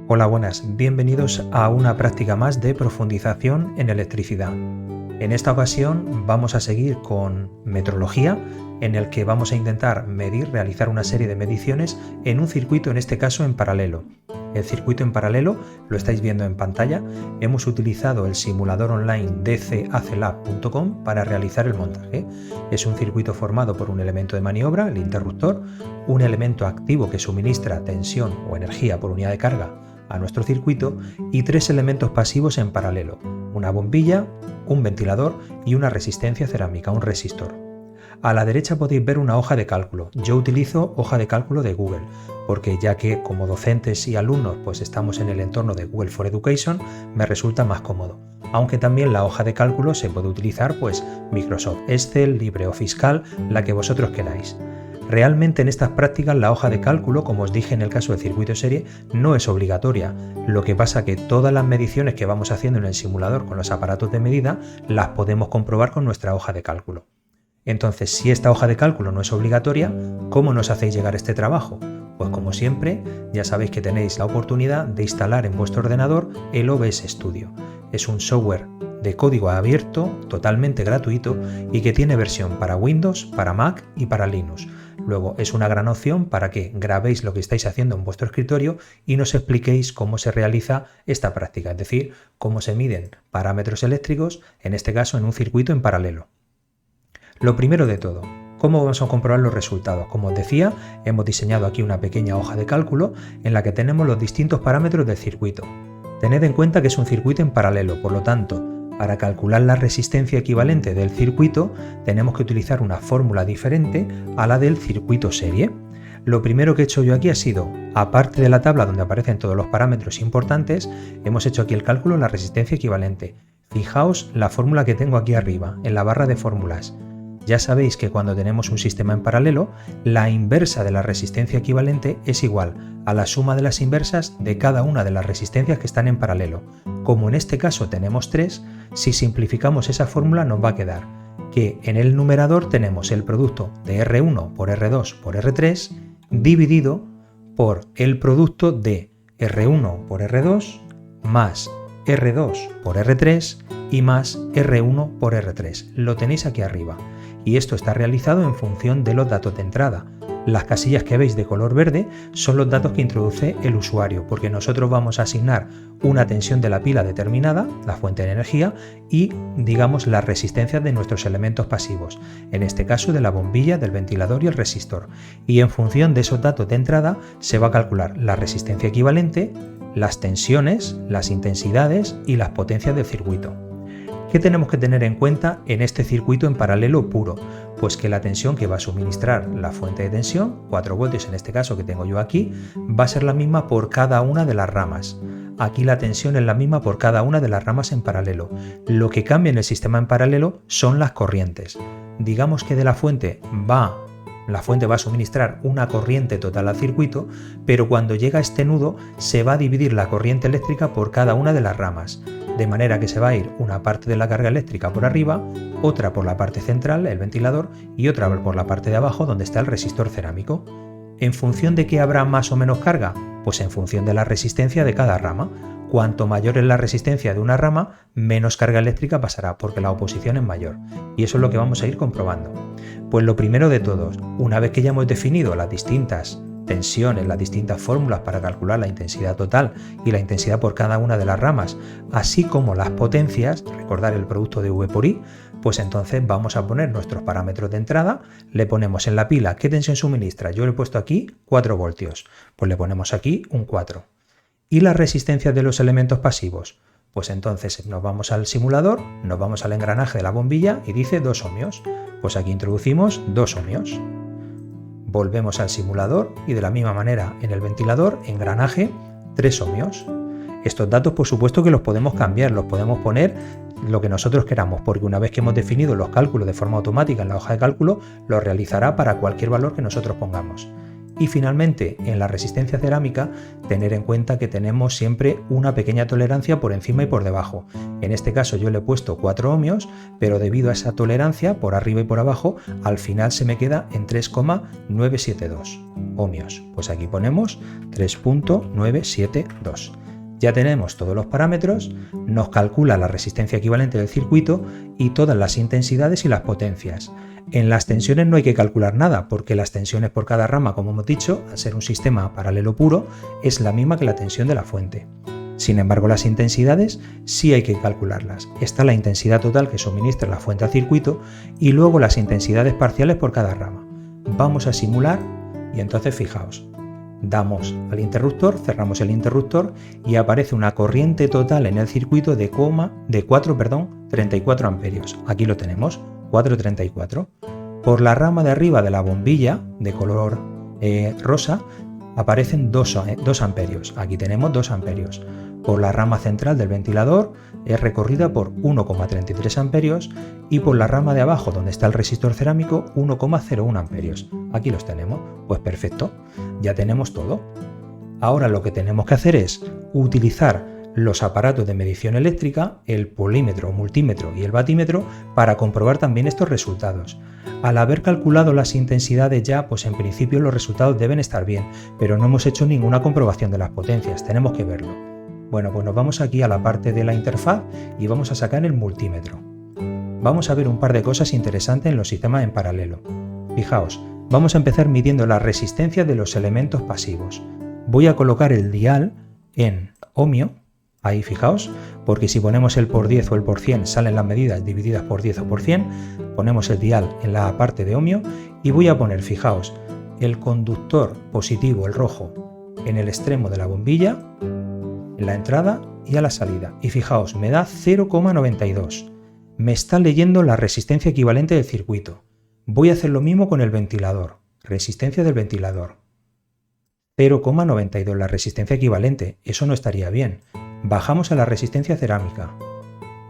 Hola, buenas, bienvenidos a una práctica más de profundización en electricidad. En esta ocasión vamos a seguir con metrología, en el que vamos a intentar realizar una serie de mediciones en un circuito, en este caso en paralelo. El circuito en paralelo lo estáis viendo en pantalla. Hemos utilizado el simulador online dcacelab.com para realizar el montaje. Es un circuito formado por un elemento de maniobra, el interruptor, un elemento activo que suministra tensión o energía por unidad de carga a nuestro circuito y tres elementos pasivos en paralelo, una bombilla, un ventilador y una resistencia cerámica, un resistor. A la derecha podéis ver una hoja de cálculo. Yo utilizo hoja de cálculo de Google, porque ya que como docentes y alumnos pues estamos en el entorno de Google for Education, me resulta más cómodo. Aunque también la hoja de cálculo se puede utilizar pues Microsoft Excel, LibreOffice Calc, la que vosotros queráis. Realmente en estas prácticas la hoja de cálculo, como os dije en el caso de circuito de serie, no es obligatoria. Lo que pasa que todas las mediciones que vamos haciendo en el simulador con los aparatos de medida las podemos comprobar con nuestra hoja de cálculo. Entonces, si esta hoja de cálculo no es obligatoria, ¿cómo nos hacéis llegar este trabajo? Pues como siempre, ya sabéis que tenéis la oportunidad de instalar en vuestro ordenador el OBS Studio. Es un software de código abierto, totalmente gratuito y que tiene versión para Windows, para Mac y para Linux. Luego es una gran opción para que grabéis lo que estáis haciendo en vuestro escritorio y nos expliquéis cómo se realiza esta práctica, es decir, cómo se miden parámetros eléctricos, en este caso en un circuito en paralelo. Lo primero de todo, ¿cómo vamos a comprobar los resultados? Como os decía, hemos diseñado aquí una pequeña hoja de cálculo en la que tenemos los distintos parámetros del circuito. Tened en cuenta que es un circuito en paralelo, por lo tanto, para calcular la resistencia equivalente del circuito tenemos que utilizar una fórmula diferente a la del circuito serie. Lo primero que he hecho yo aquí ha sido, aparte de la tabla donde aparecen todos los parámetros importantes, hemos hecho aquí el cálculo de la resistencia equivalente. Fijaos la fórmula que tengo aquí arriba, en la barra de fórmulas. Ya sabéis que cuando tenemos un sistema en paralelo, la inversa de la resistencia equivalente es igual a la suma de las inversas de cada una de las resistencias que están en paralelo. Como en este caso tenemos 3, si simplificamos esa fórmula nos va a quedar que en el numerador tenemos el producto de R1 por R2 por R3 dividido por el producto de R1 por R2 más R2 por R3 y más R1 por R3. Lo tenéis aquí arriba. Y esto está realizado en función de los datos de entrada. Las casillas que veis de color verde son los datos que introduce el usuario, porque nosotros vamos a asignar una tensión de la pila determinada, la fuente de energía, y digamos las resistencias de nuestros elementos pasivos, en este caso de la bombilla, del ventilador y el resistor. Y en función de esos datos de entrada se va a calcular la resistencia equivalente, las tensiones, las intensidades y las potencias del circuito. ¿Qué tenemos que tener en cuenta en este circuito en paralelo puro? Pues que la tensión que va a suministrar la fuente de tensión, 4 voltios en este caso que tengo yo aquí, va a ser la misma por cada una de las ramas. Aquí la tensión es la misma por cada una de las ramas en paralelo. Lo que cambia en el sistema en paralelo son las corrientes. Digamos que la fuente va a suministrar una corriente total al circuito, pero cuando llega a este nudo se va a dividir la corriente eléctrica por cada una de las ramas. De manera que se va a ir una parte de la carga eléctrica por arriba, otra por la parte central, el ventilador, y otra por la parte de abajo donde está el resistor cerámico. ¿En función de qué habrá más o menos carga? Pues en función de la resistencia de cada rama. Cuanto mayor es la resistencia de una rama, menos carga eléctrica pasará, porque la oposición es mayor. Y eso es lo que vamos a ir comprobando. Pues lo primero de todos, una vez que ya hemos definido las distintas tensiones, las distintas fórmulas para calcular la intensidad total y la intensidad por cada una de las ramas, así como las potencias, recordar el producto de V por I, pues entonces vamos a poner nuestros parámetros de entrada, le ponemos en la pila qué tensión suministra. Yo le he puesto aquí 4 voltios, pues le ponemos aquí un 4. ¿Y las resistencias de los elementos pasivos? Pues entonces nos vamos al simulador, nos vamos al engranaje de la bombilla y dice 2 ohmios. Pues aquí introducimos 2 ohmios. Volvemos al simulador y de la misma manera en el ventilador, engranaje, 3 ohmios. Estos datos por supuesto que los podemos cambiar, los podemos poner lo que nosotros queramos, porque una vez que hemos definido los cálculos de forma automática en la hoja de cálculo, los realizará para cualquier valor que nosotros pongamos. Y finalmente, en la resistencia cerámica, tener en cuenta que tenemos siempre una pequeña tolerancia por encima y por debajo. En este caso yo le he puesto 4 ohmios, pero debido a esa tolerancia, por arriba y por abajo, al final se me queda en 3,972 ohmios. Pues aquí ponemos 3,972. Ya tenemos todos los parámetros, nos calcula la resistencia equivalente del circuito y todas las intensidades y las potencias. En las tensiones no hay que calcular nada, porque las tensiones por cada rama, como hemos dicho, al ser un sistema paralelo puro, es la misma que la tensión de la fuente. Sin embargo, las intensidades sí hay que calcularlas. Está la intensidad total que suministra la fuente al circuito y luego las intensidades parciales por cada rama. Vamos a simular y entonces fijaos. Damos al interruptor, cerramos el interruptor y aparece una corriente total en el circuito de 4,34 amperios. Aquí lo tenemos, 4,34. Por la rama de arriba de la bombilla de color rosa aparecen 2 amperios. Aquí tenemos 2 amperios. Por la rama central del ventilador es recorrida por 1,33 amperios y por la rama de abajo donde está el resistor cerámico 1,01 amperios. Aquí los tenemos. Pues perfecto, ya tenemos todo. Ahora lo que tenemos que hacer es utilizar los aparatos de medición eléctrica, el polímetro, multímetro y el batímetro para comprobar también estos resultados. Al haber calculado las intensidades ya, pues en principio los resultados deben estar bien, pero no hemos hecho ninguna comprobación de las potencias, tenemos que verlo. Bueno, pues nos vamos aquí a la parte de la interfaz y vamos a sacar el multímetro. Vamos a ver un par de cosas interesantes en los sistemas en paralelo. Fijaos, vamos a empezar midiendo la resistencia de los elementos pasivos. Voy a colocar el dial en ohmio, ahí fijaos, porque si ponemos el por 10 o el por 100 salen las medidas divididas por 10 o por 100, ponemos el dial en la parte de ohmio y voy a poner, fijaos, el conductor positivo, el rojo, en el extremo de la bombilla, en la entrada y a la salida. Y fijaos, me da 0,92. Me está leyendo la resistencia equivalente del circuito. Voy a hacer lo mismo con el ventilador. Resistencia del ventilador. 0,92 la resistencia equivalente. Eso no estaría bien. Bajamos a la resistencia cerámica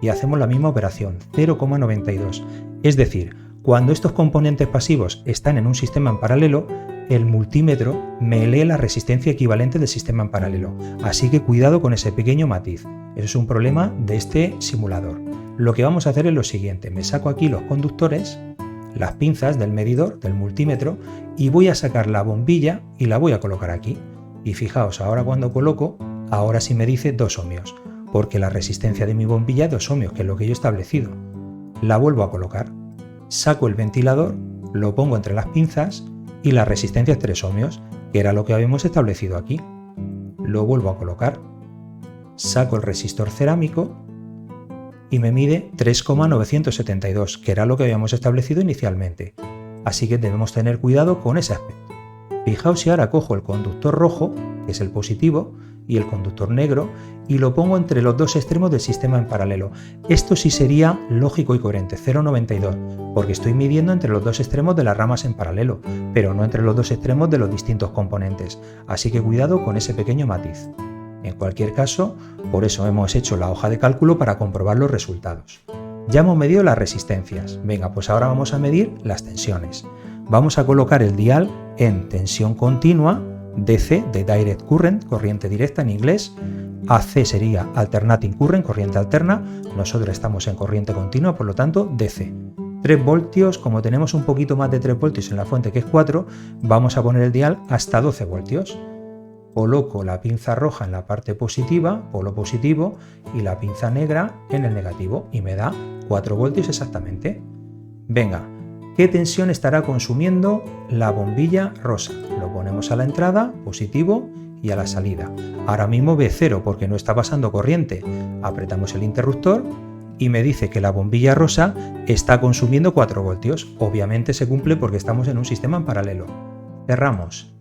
y hacemos la misma operación, 0,92. Es decir, cuando estos componentes pasivos están en un sistema en paralelo, el multímetro me lee la resistencia equivalente del sistema en paralelo. Así que cuidado con ese pequeño matiz. Eso es un problema de este simulador. Lo que vamos a hacer es lo siguiente. Me saco aquí los conductores, las pinzas del medidor, del multímetro, y voy a sacar la bombilla y la voy a colocar aquí. Y fijaos, ahora cuando coloco, ahora sí me dice 2 ohmios, porque la resistencia de mi bombilla es 2 ohmios, que es lo que yo he establecido. La vuelvo a colocar. Saco el ventilador, lo pongo entre las pinzas y la resistencia es 3 ohmios, que era lo que habíamos establecido aquí. Lo vuelvo a colocar. Saco el resistor cerámico y me mide 3,972, que era lo que habíamos establecido inicialmente. Así que debemos tener cuidado con ese aspecto. Fijaos si ahora cojo el conductor rojo, que es el positivo, y el conductor negro, y lo pongo entre los dos extremos del sistema en paralelo. Esto sí sería lógico y coherente, 0,92, porque estoy midiendo entre los dos extremos de las ramas en paralelo, pero no entre los dos extremos de los distintos componentes. Así que cuidado con ese pequeño matiz. En cualquier caso, por eso hemos hecho la hoja de cálculo para comprobar los resultados. Ya hemos medido las resistencias. Venga, pues ahora vamos a medir las tensiones. Vamos a colocar el dial en tensión continua, DC de Direct Current, corriente directa en inglés, AC sería Alternating Current, corriente alterna, nosotros estamos en corriente continua, por lo tanto DC. 3 voltios, como tenemos un poquito más de 3 voltios en la fuente que es 4, vamos a poner el dial hasta 12 voltios. Coloco la pinza roja en la parte positiva, polo positivo, y la pinza negra en el negativo, y me da 4 voltios exactamente. Venga, ¿qué tensión estará consumiendo la bombilla rosa? Lo ponemos a la entrada, positivo, y a la salida. Ahora mismo ve 0 porque no está pasando corriente. Apretamos el interruptor y me dice que la bombilla rosa está consumiendo 4 voltios. Obviamente se cumple porque estamos en un sistema en paralelo. Cerramos.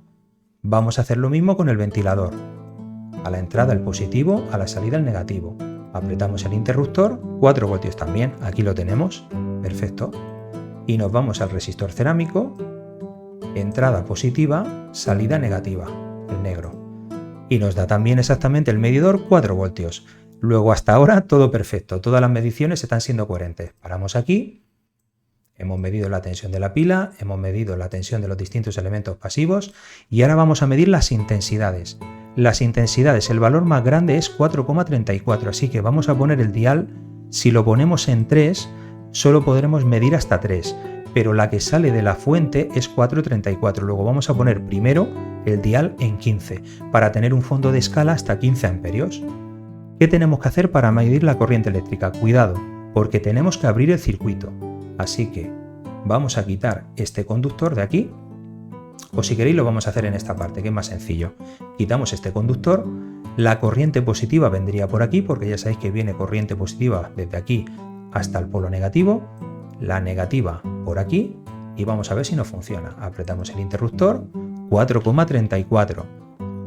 Vamos a hacer lo mismo con el ventilador. A la entrada el positivo, a la salida el negativo. Apretamos el interruptor, 4 voltios también. Aquí lo tenemos. Perfecto. Y nos vamos al resistor cerámico, entrada positiva, salida negativa, el negro. Y nos da también exactamente el medidor 4 voltios. Luego hasta ahora todo perfecto, todas las mediciones están siendo coherentes. Paramos aquí Hemos medido la tensión de la pila, hemos medido la tensión de los distintos elementos pasivos y ahora vamos a medir las intensidades. Las intensidades, el valor más grande es 4,34, así que vamos a poner el dial. Si lo ponemos en 3, solo podremos medir hasta 3, pero la que sale de la fuente es 4,34. Luego vamos a poner primero el dial en 15, para tener un fondo de escala hasta 15 amperios. ¿Qué tenemos que hacer para medir la corriente eléctrica? Cuidado, porque tenemos que abrir el circuito. Así que vamos a quitar este conductor de aquí, o si queréis lo vamos a hacer en esta parte, que es más sencillo. Quitamos este conductor, la corriente positiva vendría por aquí, porque ya sabéis que viene corriente positiva desde aquí hasta el polo negativo, la negativa por aquí, y vamos a ver si nos funciona. Apretamos el interruptor, 4,34,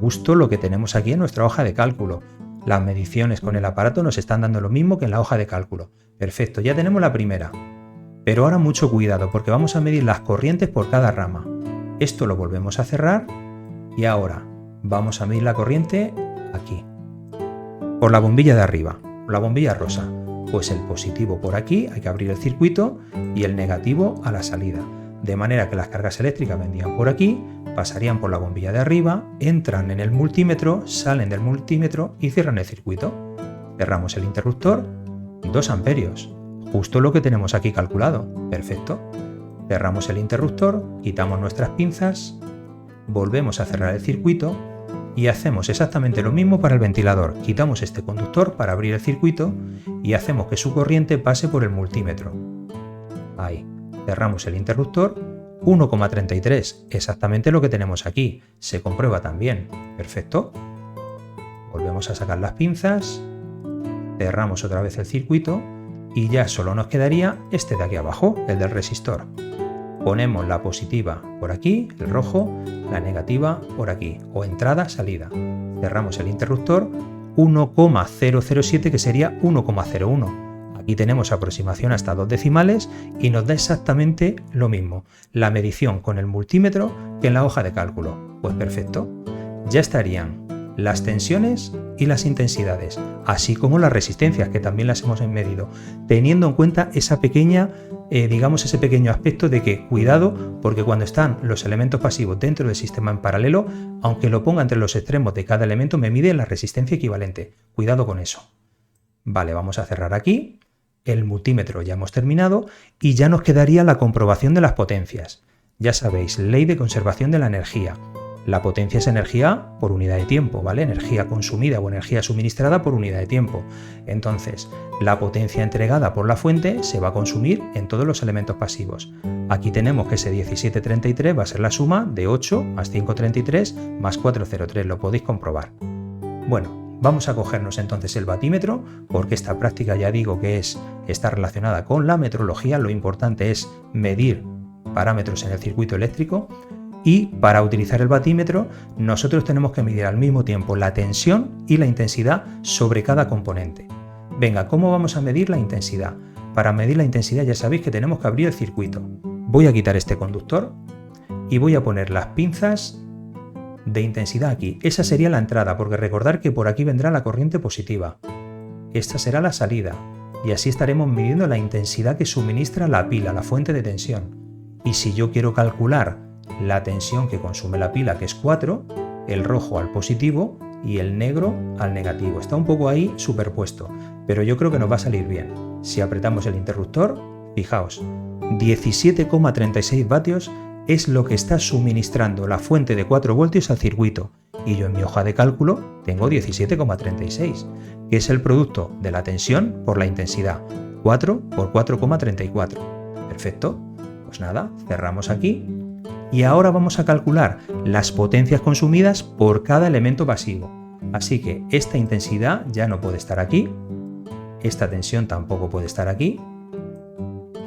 justo lo que tenemos aquí en nuestra hoja de cálculo. Las mediciones con el aparato nos están dando lo mismo que en la hoja de cálculo. Perfecto, ya tenemos la primera. Pero ahora mucho cuidado, porque vamos a medir las corrientes por cada rama. Esto lo volvemos a cerrar y ahora vamos a medir la corriente aquí, por la bombilla de arriba, la bombilla rosa. Pues el positivo por aquí, hay que abrir el circuito, y el negativo a la salida. De manera que las cargas eléctricas vendrían por aquí, pasarían por la bombilla de arriba, entran en el multímetro, salen del multímetro y cierran el circuito. Cerramos el interruptor, 2 amperios, justo lo que tenemos aquí calculado. Perfecto. Cerramos el interruptor, quitamos nuestras pinzas, volvemos a cerrar el circuito y hacemos exactamente lo mismo para el ventilador. Quitamos este conductor para abrir el circuito y hacemos que su corriente pase por el multímetro. Ahí. Cerramos el interruptor, 1,33, exactamente lo que tenemos aquí. Se comprueba también. Perfecto. Volvemos a sacar las pinzas, cerramos otra vez el circuito y ya solo nos quedaría este de aquí abajo, el del resistor. Ponemos la positiva por aquí, el rojo, la negativa por aquí, o entrada, salida. Cerramos el interruptor, 1,007, que sería 1,01. Aquí tenemos aproximación hasta 2 decimales y nos da exactamente lo mismo, la medición con el multímetro que en la hoja de cálculo. Pues perfecto, ya estarían las tensiones y las intensidades, así como las resistencias, que también las hemos medido, teniendo en cuenta esa pequeña, ese pequeño aspecto de que cuidado, porque cuando están los elementos pasivos dentro del sistema en paralelo, aunque lo ponga entre los extremos de cada elemento, me mide la resistencia equivalente. Cuidado con eso. Vale, vamos a cerrar aquí. El multímetro ya hemos terminado y ya nos quedaría la comprobación de las potencias. Ya sabéis, ley de conservación de la energía. La potencia es energía por unidad de tiempo, ¿vale? Energía consumida o energía suministrada por unidad de tiempo. Entonces, la potencia entregada por la fuente se va a consumir en todos los elementos pasivos. Aquí tenemos que ese 1733 va a ser la suma de 8 más 533 más 403, lo podéis comprobar. Bueno, vamos a cogernos entonces el batímetro, porque esta práctica ya digo que está relacionada con la metrología. Lo importante es medir parámetros en el circuito eléctrico. Y para utilizar el batímetro, nosotros tenemos que medir al mismo tiempo la tensión y la intensidad sobre cada componente. Venga, ¿cómo vamos a medir la intensidad? Para medir la intensidad ya sabéis que tenemos que abrir el circuito. Voy a quitar este conductor y voy a poner las pinzas de intensidad aquí. Esa sería la entrada, porque recordar que por aquí vendrá la corriente positiva. Esta será la salida, y así estaremos midiendo la intensidad que suministra la pila, la fuente de tensión. Y si yo quiero calcular la tensión que consume la pila, que es 4, el rojo al positivo y el negro al negativo. Está un poco ahí superpuesto, pero yo creo que nos va a salir bien. Si apretamos el interruptor, fijaos, 17,36 vatios es lo que está suministrando la fuente de 4 voltios al circuito, y yo en mi hoja de cálculo tengo 17,36, que es el producto de la tensión por la intensidad, 4 por 4,34. Perfecto, pues nada, cerramos aquí. Y ahora vamos a calcular las potencias consumidas por cada elemento pasivo. Así que esta intensidad ya no puede estar aquí, esta tensión tampoco puede estar aquí.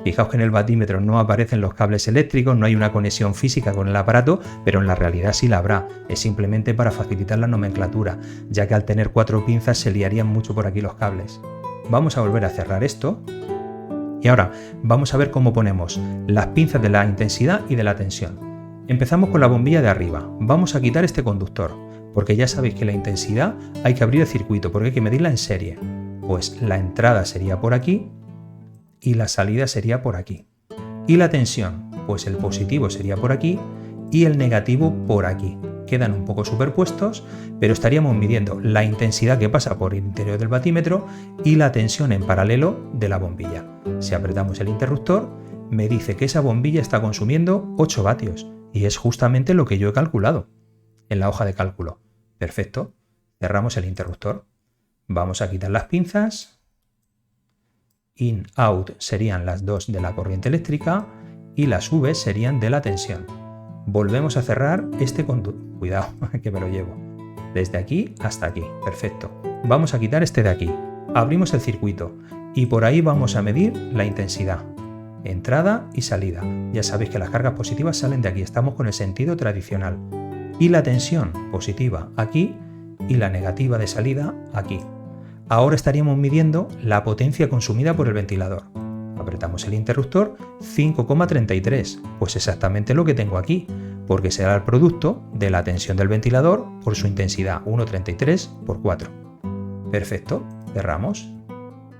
Fijaos que en el batímetro no aparecen los cables eléctricos, no hay una conexión física con el aparato, pero en la realidad sí la habrá. Es simplemente para facilitar la nomenclatura, ya que al tener 4 pinzas se liarían mucho por aquí los cables. Vamos a volver a cerrar esto. Y ahora vamos a ver cómo ponemos las pinzas de la intensidad y de la tensión. Empezamos con la bombilla de arriba. Vamos a quitar este conductor, porque ya sabéis que la intensidad hay que abrir el circuito, porque hay que medirla en serie. Pues la entrada sería por aquí y la salida sería por aquí. ¿Y la tensión? Pues el positivo sería por aquí y el negativo por aquí. Quedan un poco superpuestos, pero estaríamos midiendo la intensidad que pasa por el interior del batímetro y la tensión en paralelo de la bombilla. Si apretamos el interruptor, me dice que esa bombilla está consumiendo 8 vatios y es justamente lo que yo he calculado en la hoja de cálculo. Perfecto. Cerramos el interruptor. Vamos a quitar las pinzas. In, out serían las dos de la corriente eléctrica y las V serían de la tensión. Volvemos a cerrar este conducto. Cuidado, que me lo llevo. Desde aquí hasta aquí. Perfecto. Vamos a quitar este de aquí. Abrimos el circuito y por ahí vamos a medir la intensidad. Entrada y salida. Ya sabéis que las cargas positivas salen de aquí. Estamos con el sentido tradicional. Y la tensión positiva aquí y la negativa de salida aquí. Ahora estaríamos midiendo la potencia consumida por el ventilador. Apretamos el interruptor, 5,33, pues exactamente lo que tengo aquí, porque será el producto de la tensión del ventilador por su intensidad, 1,33 por 4. Perfecto, cerramos.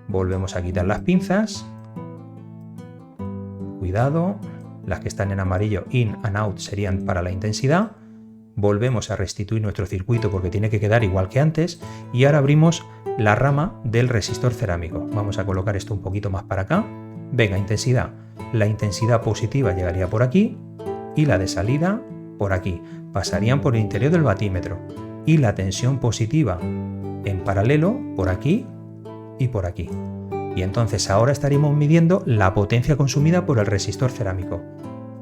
Volvemos a quitar las pinzas. Cuidado, las que están en amarillo, in and out, serían para la intensidad. Volvemos a restituir nuestro circuito porque tiene que quedar igual que antes y ahora abrimos la rama del resistor cerámico. Vamos a colocar esto un poquito más para acá. Venga, intensidad. La intensidad positiva llegaría por aquí y la de salida por aquí. Pasarían por el interior del batímetro y la tensión positiva en paralelo por aquí y por aquí. Y entonces ahora estaríamos midiendo la potencia consumida por el resistor cerámico.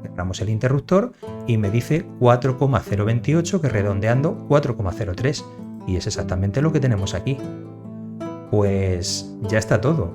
Cerramos el interruptor y me dice 4,028, que redondeando 4,03, y es exactamente lo que tenemos aquí. Pues ya está todo.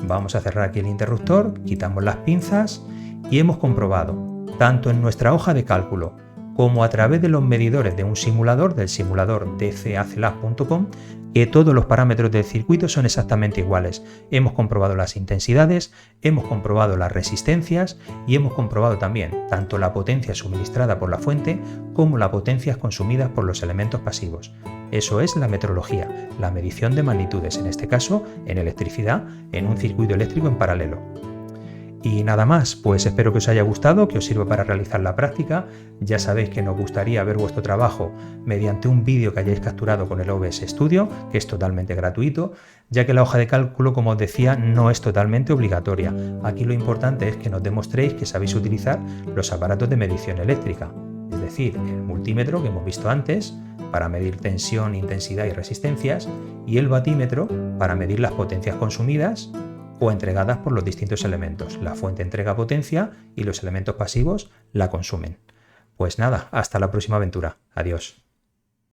Vamos a cerrar aquí el interruptor, quitamos las pinzas y hemos comprobado, tanto en nuestra hoja de cálculo como a través de los medidores de un simulador, del simulador dcacelab.com, que todos los parámetros del circuito son exactamente iguales. Hemos comprobado las intensidades, hemos comprobado las resistencias y hemos comprobado también tanto la potencia suministrada por la fuente como las potencias consumidas por los elementos pasivos. Eso es la metrología, la medición de magnitudes, en este caso en electricidad, en un circuito eléctrico en paralelo. Y nada más, pues espero que os haya gustado, que os sirva para realizar la práctica. Ya sabéis que nos gustaría ver vuestro trabajo mediante un vídeo que hayáis capturado con el OBS Studio, que es totalmente gratuito, ya que la hoja de cálculo, como os decía, no es totalmente obligatoria. Aquí lo importante es que nos demostréis que sabéis utilizar los aparatos de medición eléctrica, es decir, el multímetro que hemos visto antes, para medir tensión, intensidad y resistencias, y el batímetro para medir las potencias consumidas o entregadas por los distintos elementos. La fuente entrega potencia y los elementos pasivos la consumen. Pues nada, hasta la próxima aventura. Adiós.